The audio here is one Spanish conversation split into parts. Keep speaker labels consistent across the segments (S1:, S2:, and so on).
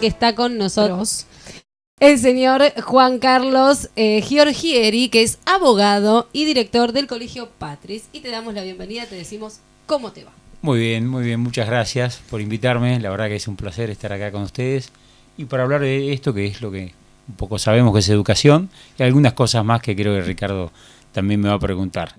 S1: Que está con nosotros el señor Juan Carlos Giorgieri, que es abogado y director del Colegio Patris. Y te damos la bienvenida, te decimos cómo te va.
S2: Muy bien, muchas gracias por invitarme. La verdad que es un placer estar acá con ustedes y para hablar de esto que es lo que un poco sabemos que es educación y algunas cosas más que creo que Ricardo también me va a preguntar.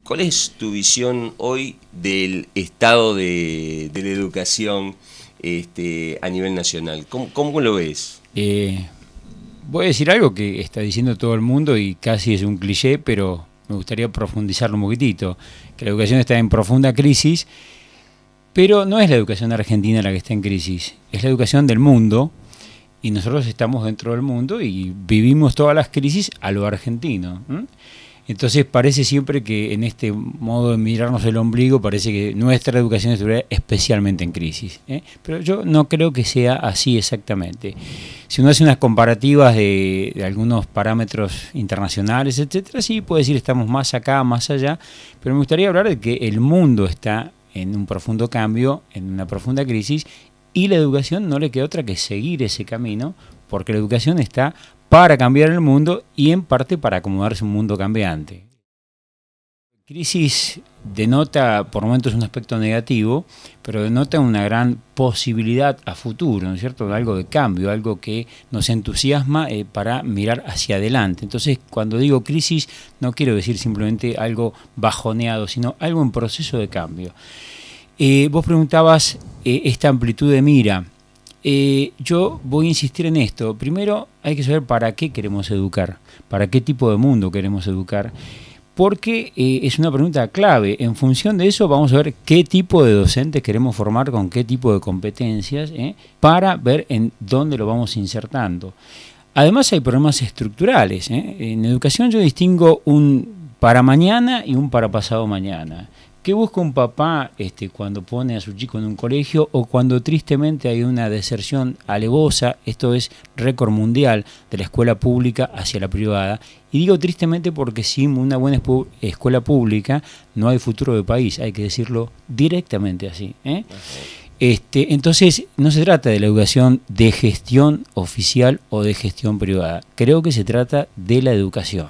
S3: ¿Cuál es tu visión hoy del estado de la educación a nivel nacional? ¿Cómo lo ves?
S2: Voy a decir algo que está diciendo todo el mundo y casi es un cliché, pero me gustaría profundizarlo un poquitito, que la educación está en profunda crisis, pero no es la educación argentina la que está en crisis, es la educación del mundo, y nosotros estamos dentro del mundo y vivimos todas las crisis a lo argentino. Entonces parece siempre que en este modo de mirarnos el ombligo parece que nuestra educación estuviera especialmente en crisis, pero yo no creo que sea así exactamente. Si uno hace unas comparativas de algunos parámetros internacionales, etcétera, sí puede decir estamos más acá, más allá, pero me gustaría hablar de que el mundo está en un profundo cambio, en una profunda crisis, y la educación no le queda otra que seguir ese camino, porque la educación está para cambiar el mundo y en parte para acomodarse a un mundo cambiante. La crisis denota por momentos un aspecto negativo, pero denota una gran posibilidad a futuro, ¿no es cierto? Algo de cambio, algo que nos entusiasma para mirar hacia adelante. Entonces, cuando digo crisis, no quiero decir simplemente algo bajoneado, sino algo en proceso de cambio. Vos preguntabas esta amplitud de mira. Yo voy a insistir en esto. Primero hay que saber para qué queremos educar, para qué tipo de mundo queremos educar, porque es una pregunta clave. En función de eso vamos a ver qué tipo de docentes queremos formar, con qué tipo de competencias, para ver en dónde lo vamos insertando. Además hay problemas estructurales. En educación yo distingo un para mañana y un para pasado mañana. ¿Qué busca un papá cuando pone a su chico en un colegio o cuando tristemente hay una deserción alevosa? Esto es récord mundial de la escuela pública hacia la privada. Y digo tristemente porque sin una buena escuela pública no hay futuro de país, hay que decirlo directamente así. Entonces no se trata de la educación de gestión oficial o de gestión privada. Creo que se trata de la educación.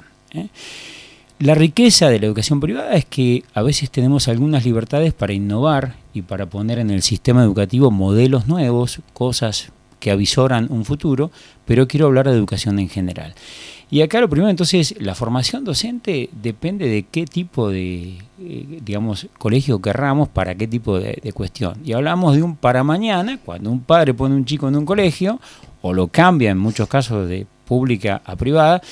S2: La riqueza de la educación privada es que a veces tenemos algunas libertades para innovar y para poner en el sistema educativo modelos nuevos, cosas que avisoran un futuro, pero quiero hablar de educación en general. Y acá lo primero, entonces, la formación docente depende de qué tipo de, colegio querramos para qué tipo de cuestión. Y hablamos de un para mañana, cuando un padre pone un chico en un colegio, o lo cambia en muchos casos de pública a privada,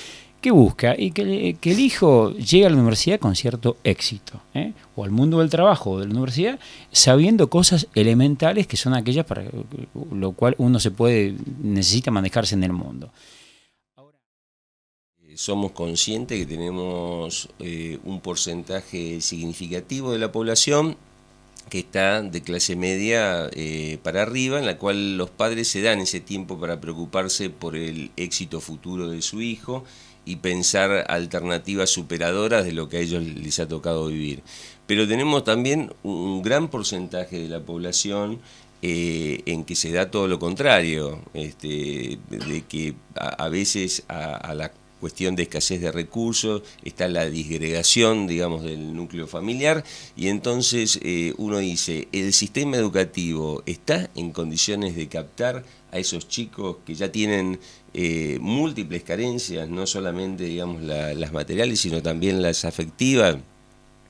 S2: que busca y que el hijo llegue a la universidad con cierto éxito, o al mundo del trabajo de la universidad, sabiendo cosas elementales que son aquellas para lo cual uno necesita manejarse en el mundo.
S3: Somos conscientes que tenemos un porcentaje significativo de la población que está de clase media para arriba, en la cual los padres se dan ese tiempo para preocuparse por el éxito futuro de su hijo y pensar alternativas superadoras de lo que a ellos les ha tocado vivir. Pero tenemos también un gran porcentaje de la población en que se da todo lo contrario, de que a veces a la cuestión de escasez de recursos, está la disgregación, digamos, del núcleo familiar, y entonces uno dice, ¿el sistema educativo está en condiciones de captar a esos chicos que ya tienen múltiples carencias, no solamente, digamos, las materiales, sino también las afectivas,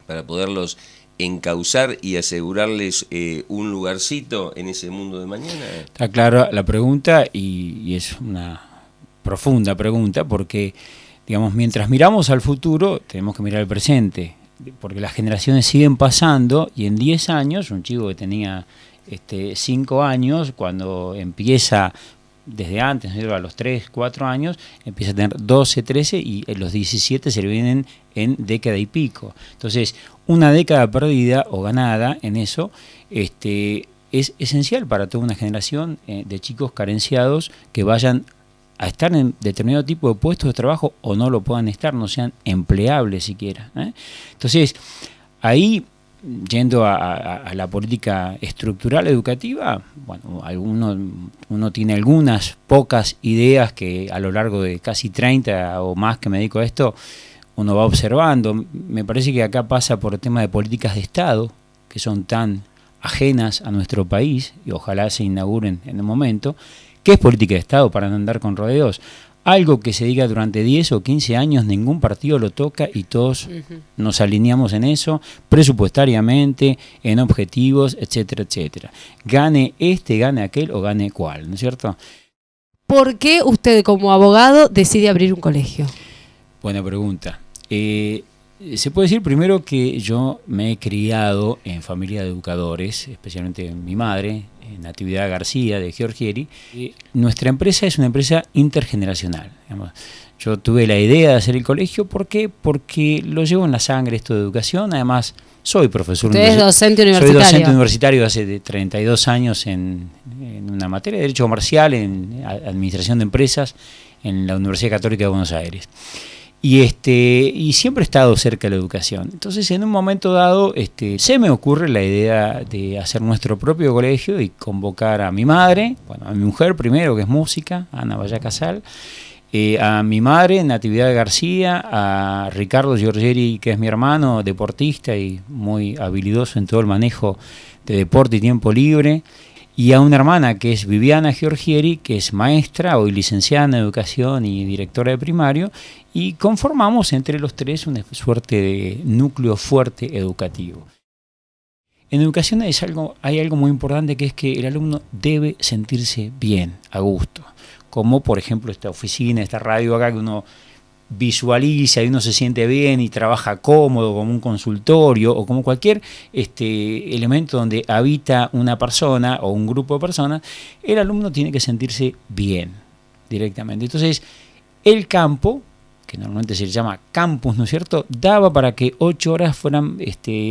S3: para poderlos encauzar y asegurarles un lugarcito en ese mundo de mañana?
S2: Está clara la pregunta y es una profunda pregunta, porque digamos, mientras miramos al futuro tenemos que mirar al presente, porque las generaciones siguen pasando y en 10 años, un chico que tenía 5 años, cuando empieza desde antes, ¿no? A los 3, 4 años, empieza a tener 12, 13 y los 17 se le vienen en década y pico. Entonces, una década perdida o ganada en eso es esencial para toda una generación de chicos carenciados que vayan a estar en determinado tipo de puestos de trabajo o no lo puedan estar, no sean empleables siquiera. Entonces, ahí, yendo a la política estructural educativa, bueno, uno tiene algunas pocas ideas que a lo largo de casi 30 o más que me dedico a esto, uno va observando. Me parece que acá pasa por el tema de políticas de Estado, que son tan ajenas a nuestro país, y ojalá se inauguren en el momento. ¿Qué es política de Estado para no andar con rodeos? Algo que se diga durante 10 o 15 años, ningún partido lo toca y todos nos alineamos en eso, presupuestariamente, en objetivos, etcétera, etcétera. Gane este, gane aquel o gane cual, ¿no es cierto?
S1: ¿Por qué usted como abogado decide abrir un colegio?
S2: Buena pregunta. Se puede decir primero que yo me he criado en familia de educadores, especialmente mi madre, Natividad García de Giorgieri. Nuestra empresa es una empresa intergeneracional. Digamos. Yo tuve la idea de hacer el colegio, ¿por qué? Porque lo llevo en la sangre esto de educación. Además, soy profesor
S1: universitario. ¿Usted es docente universitario?
S2: Soy docente universitario hace 32 años en una materia de Derecho Comercial, en Administración de Empresas, en la Universidad Católica de Buenos Aires. Y siempre he estado cerca de la educación. Entonces, en un momento dado, se me ocurre la idea de hacer nuestro propio colegio y convocar a mi madre, bueno, a mi mujer primero, que es música, Ana Valla Casal, a mi madre, Natividad García, a Ricardo Giorgieri, que es mi hermano, deportista y muy habilidoso en todo el manejo de deporte y tiempo libre, y a una hermana que es Viviana Giorgieri, que es maestra, hoy licenciada en educación y directora de primario, y conformamos entre los tres una suerte de núcleo fuerte educativo. En educación hay algo muy importante, que es que el alumno debe sentirse bien, a gusto, como por ejemplo esta oficina, esta radio acá que uno visualiza y uno se siente bien y trabaja cómodo como un consultorio o como cualquier elemento donde habita una persona o un grupo de personas. El alumno tiene que sentirse bien directamente. Entonces, el campo, que normalmente se llama campus, ¿no es cierto?, daba para que 8 horas fueran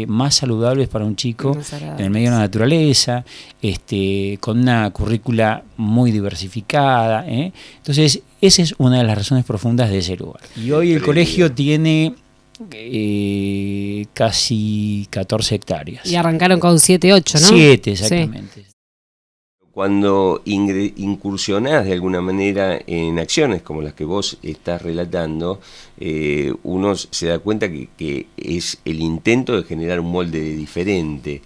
S2: más saludables para un chico en el medio de la naturaleza, con una currícula muy diversificada. Entonces, esa es una de las razones profundas de ese lugar. Y hoy el colegio tiene casi 14 hectáreas.
S1: Y arrancaron con 7, 8, ¿no?
S2: 7, exactamente. Sí.
S3: Cuando incursionás de alguna manera en acciones como las que vos estás relatando, uno se da cuenta que es el intento de generar un molde diferente.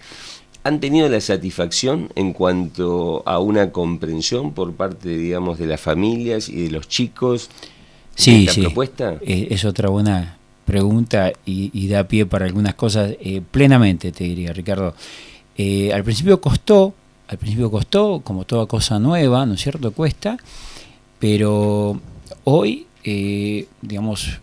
S3: ¿Han tenido la satisfacción en cuanto a una comprensión por parte, digamos, de las familias y de los chicos de esta propuesta?
S2: Es otra buena pregunta y da pie para algunas cosas. Plenamente, te diría, Ricardo. Al principio costó, como toda cosa nueva, ¿no es cierto? Cuesta, pero hoy, digamos,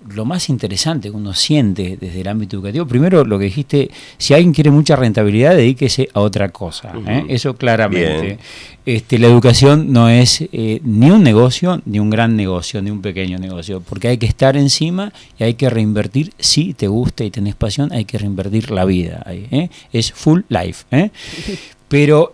S2: lo más interesante que uno siente desde el ámbito educativo, primero lo que dijiste, si alguien quiere mucha rentabilidad, dedíquese a otra cosa. Eso claramente. La educación no es ni un negocio, ni un gran negocio, ni un pequeño negocio, porque hay que estar encima y hay que reinvertir. Si te gusta y tenés pasión, hay que reinvertir la vida ahí, es full life. Pero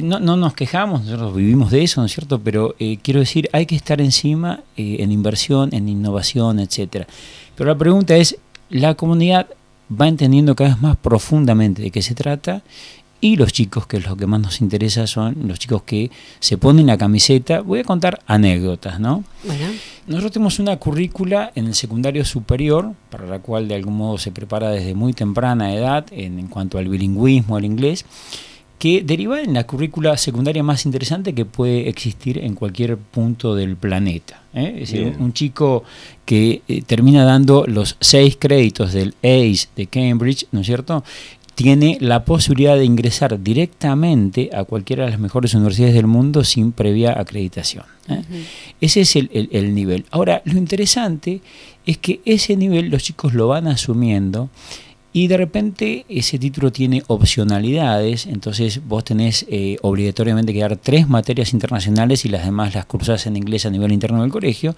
S2: no nos quejamos, nosotros vivimos de eso, ¿no es cierto? Pero quiero decir, hay que estar encima en inversión, en innovación, etcétera. Pero la pregunta es, la comunidad va entendiendo cada vez más profundamente de qué se trata, y los chicos, que es lo que más nos interesa, son los chicos que se ponen la camiseta. Voy a contar anécdotas, ¿no? Bueno. Nosotros tenemos una currícula en el secundario superior, para la cual de algún modo se prepara desde muy temprana edad en cuanto al bilingüismo, al inglés, que deriva en la currícula secundaria más interesante que puede existir en cualquier punto del planeta. Es decir, un chico que termina dando los 6 créditos del ACE de Cambridge, ¿no es cierto?, tiene la posibilidad de ingresar directamente a cualquiera de las mejores universidades del mundo sin previa acreditación. Ese es el nivel. Ahora, lo interesante es que ese nivel los chicos lo van asumiendo, y de repente ese título tiene opcionalidades. Entonces vos tenés obligatoriamente que dar 3 materias internacionales y las demás las cursás en inglés a nivel interno del colegio,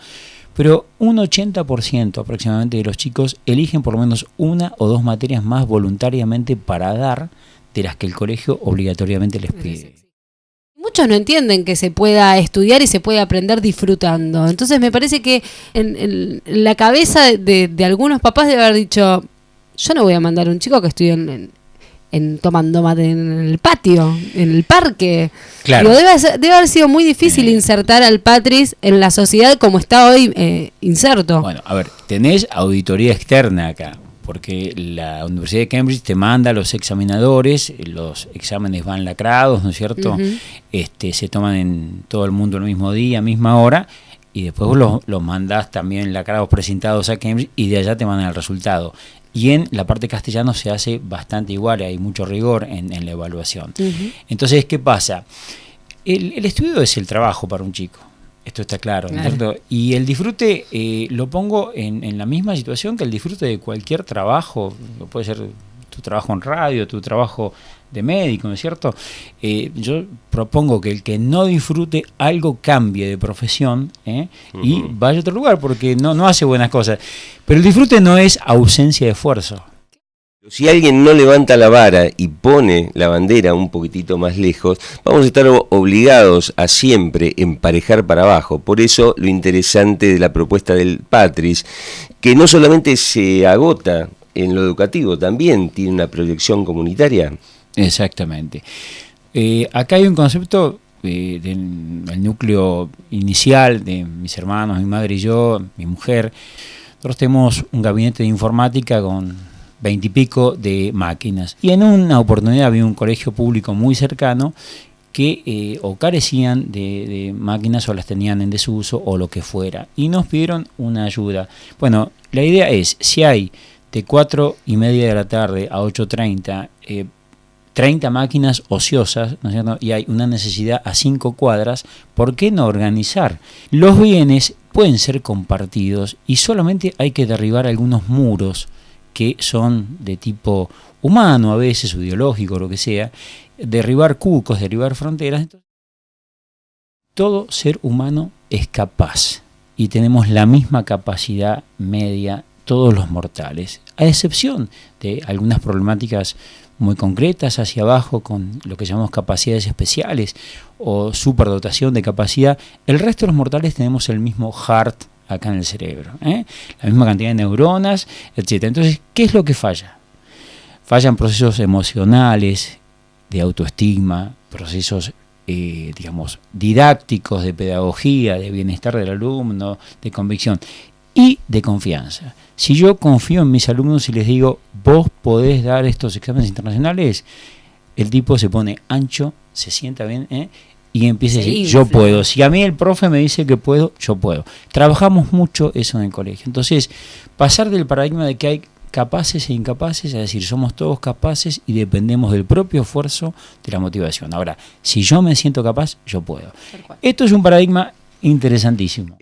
S2: pero un 80% aproximadamente de los chicos eligen por lo menos 1 o 2 materias más voluntariamente para dar de las que el colegio obligatoriamente les pide.
S1: muchos no entienden que se pueda estudiar y se puede aprender disfrutando. Entonces me parece que en la cabeza de algunos papás debe haber dicho, yo no voy a mandar a un chico que estudie tomando mate en el patio, en el parque.
S2: Claro.
S1: Digo, debe haber sido muy difícil insertar al Patris en la sociedad como está hoy inserto.
S2: Bueno, a ver, tenés auditoría externa acá, porque la Universidad de Cambridge te manda a los examinadores, los exámenes van lacrados, ¿no es cierto? Se toman en todo el mundo el mismo día, misma hora, y después vos los mandás también lacrados, presentados a Cambridge, y de allá te mandan el resultado. Y en la parte castellano se hace bastante igual, hay mucho rigor en la evaluación. Entonces, ¿qué pasa? El estudio es el trabajo para un chico, esto está claro, ¿no es cierto? Y el disfrute lo pongo en la misma situación que el disfrute de cualquier trabajo, puede ser tu trabajo en radio, tu trabajo de médico, ¿no es cierto? Yo propongo que el que no disfrute algo cambie de profesión y vaya a otro lugar, porque no hace buenas cosas. Pero el disfrute no es ausencia de esfuerzo.
S3: Si alguien no levanta la vara y pone la bandera un poquitito más lejos, vamos a estar obligados a siempre emparejar para abajo. Por eso lo interesante de la propuesta del Patris, que no solamente se agota en lo educativo, también tiene una proyección comunitaria.
S2: Exactamente. Acá hay un concepto del núcleo inicial de mis hermanos, mi madre y yo, mi mujer. Nosotros tenemos un gabinete de informática con 20 y pico de máquinas. Y en una oportunidad había un colegio público muy cercano que o carecían de máquinas o las tenían en desuso o lo que fuera. Y nos pidieron una ayuda. Bueno, la idea es, si hay de 4:30 de la tarde a 8:30 30 máquinas ociosas, ¿no es cierto? Y hay una necesidad a 5 cuadras, ¿por qué no organizar? Los bienes pueden ser compartidos y solamente hay que derribar algunos muros que son de tipo humano a veces, o ideológico, o lo que sea, derribar cucos, derribar fronteras. Entonces, todo ser humano es capaz y tenemos la misma capacidad media todos los mortales, a excepción de algunas problemáticas muy concretas hacia abajo con lo que llamamos capacidades especiales o superdotación de capacidad. El resto de los mortales tenemos el mismo heart acá en el cerebro, la misma cantidad de neuronas, etc. Entonces, ¿qué es lo que falla? Fallan procesos emocionales, de autoestima, procesos digamos, didácticos, de pedagogía, de bienestar del alumno, de convicción y de confianza. Si yo confío en mis alumnos y les digo, vos podés dar estos exámenes internacionales, el tipo se pone ancho, se sienta bien, y empieza a decir, yo puedo. Si a mí el profe me dice que puedo, yo puedo. Trabajamos mucho eso en el colegio. Entonces, pasar del paradigma de que hay capaces e incapaces, es decir, somos todos capaces y dependemos del propio esfuerzo de la motivación. Ahora, si yo me siento capaz, yo puedo. Esto es un paradigma interesantísimo.